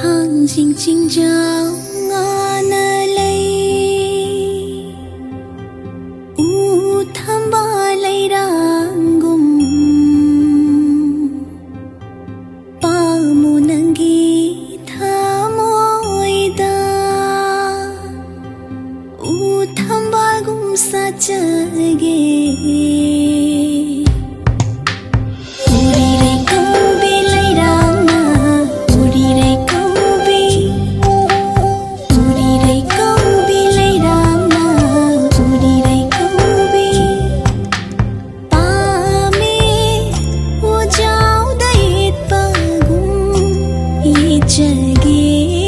tháng chinh chinh trao ngan lay u tham ba lay rangum pa mu nangi thamoida u tham ba gum sa chage जगे